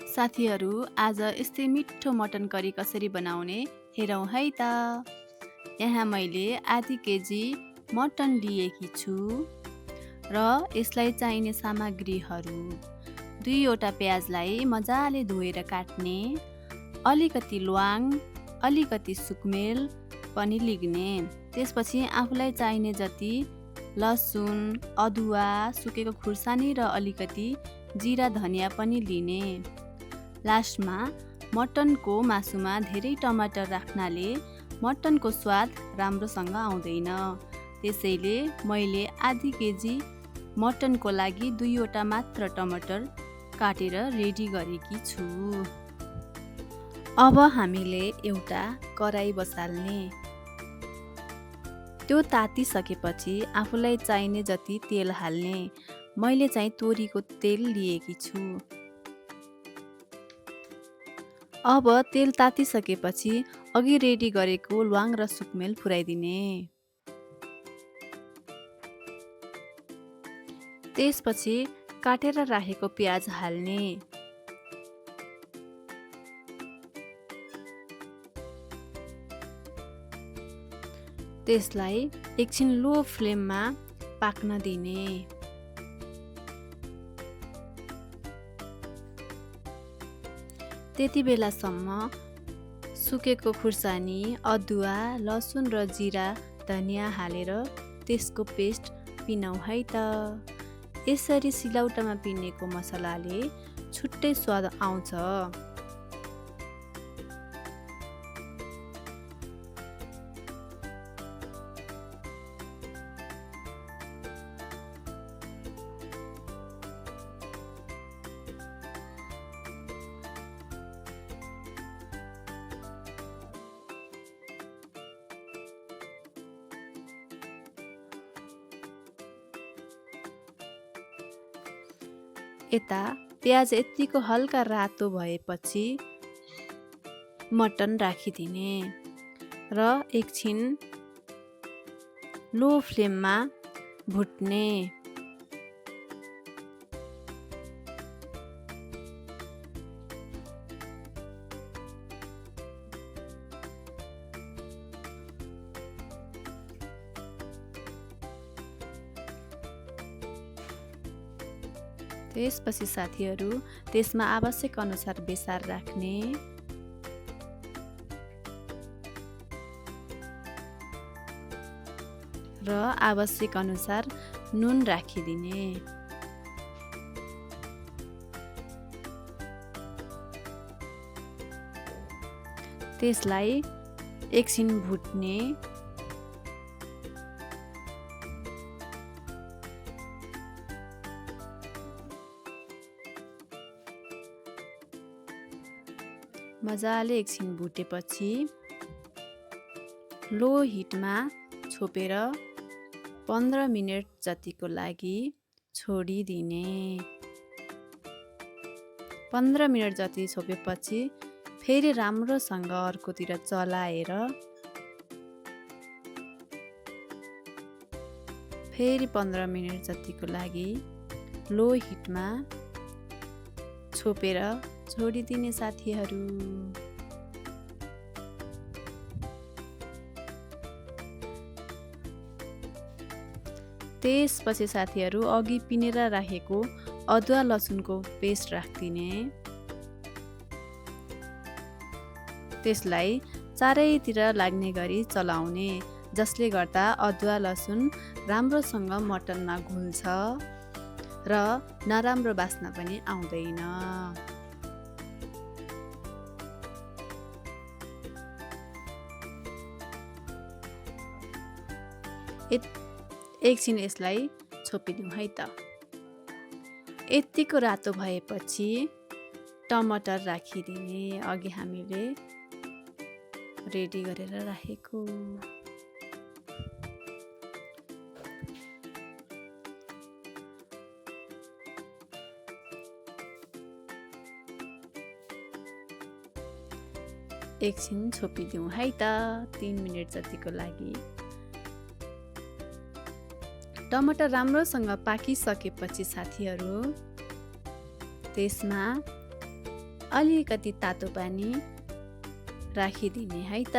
साथीहरू, आज यस्तै मिठो मटन करी कसरी बनाउने हेरौँ है त। यहाँ मैले आधी केजी मटन लिएकी छु र यसलाई चाहिने सामग्रीहरू 2वटा प्याजलाई मजाले धोएर काट्ने, अलिकति ल्वाङ, अलिकति सुकमेल पनि लिग्ने, त्यसपछि आफूलाई चाहिने जति लसुन, अदुवा, सुकेको खुर्सानी र अलिकति जिरा धनिया पनि लिने। लास्टमा मटनको मासुमा धेरै टमाटर राख्नाले मटनको स्वाद राम्रोसँग आउँदैन। त्यसैले मैले आधी केजी मटनको लागि 2वटा मात्र टमाटर काटेर रेडी गरेकी छु। अब हामीले एउटा कराई बसाल्ने। त्यो तातिसकेपछि आफूलाई चाहिने जति तेल हाल्ने। मैले चाहिँ तोरीको तेल लिएकी छु। अब तेल तातिसकेपछि अघि रेडी गरेको ल्वाङ र सुकमेल फुराइदिने। त्यसपछि काटेर राखेको प्याज हाल्ने। त्यसलाई एकछिन लो फ्लेममा पाक्न दिने। त्यति बेलासम्म सुकेको खुर्सानी, अदुवा, लसुन र जिरा धनिया हालेर त्यसको पेस्ट पिनौँ है त। यसरी सिलौटामा पिनेको मसलाले छुट्टै स्वाद आउँछ। यता प्याज यत्तिको हल्का रातो भएपछि मटन राखिदिने र एकछिन लो फ्लेममा भुट्ने। त्यसपछि साथीहरू त्यसमा आवश्यक अनुसार बेसार राख्ने र आवश्यक अनुसार नुन राखिदिने। त्यसलाई एकछिन भुट्ने। मजाले एकछिन भुटेपछि लो हिटमा छोपेर 15 मिनट जतिको लागि छोडिदिने। 15 मिनट जति छोपेपछि फेरि राम्रोसँग अर्कोतिर चलाएर फेरि 15 मिनट जतिको लागि लो हिटमा छोपेर छोडिदिने साथीहरू। त्यसपछि साथीहरू अघि पिनेर राखेको अदुवा लसुनको पेस्ट राखिदिने। त्यसलाई चारैतिर लाग्ने गरी चलाउने, जसले गर्दा अदुवा लसुन राम्रोसँग मटनमा घुल्छ र नराम्रो बास्ना पनि आउँदैन। एकछिन यसलाई छोपिदिउँ है त। यत्तिको रातो भएपछि टमाटर राखिदिने, अघि हामीले रेडी गरेर राखेको। एकछिन छोपिदिउँ है त 3 मिनट जतिको लागि। टमाटर राम्रोसँग पाकिसकेपछि साथीहरू त्यसमा अलिकति तातो पानी राखिदिने है त।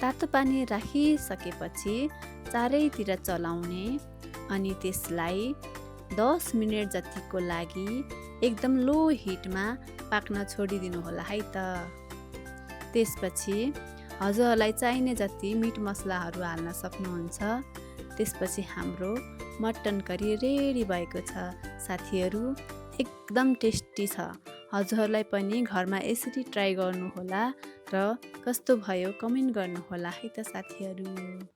तातो पानी राखिसकेपछि चारैतिर चलाउने अनि त्यसलाई 10 मिनेट जतिको लागि एकदम लो हिटमा पाक्न छोडिदिनु होला है त। त्यसपछि हजुरहरूलाई चाहिने जति मिट मसलाहरू हाल्न सक्नुहुन्छ। त्यसपछि हाम्रो मटन करी रेडी भएको छ साथीहरू, एकदम टेस्टी छ। हजुरहरूलाई पनि घरमा यसरी ट्राई गर्नुहोला र कस्तो भयो कमेन्ट गर्नुहोला है त साथीहरू।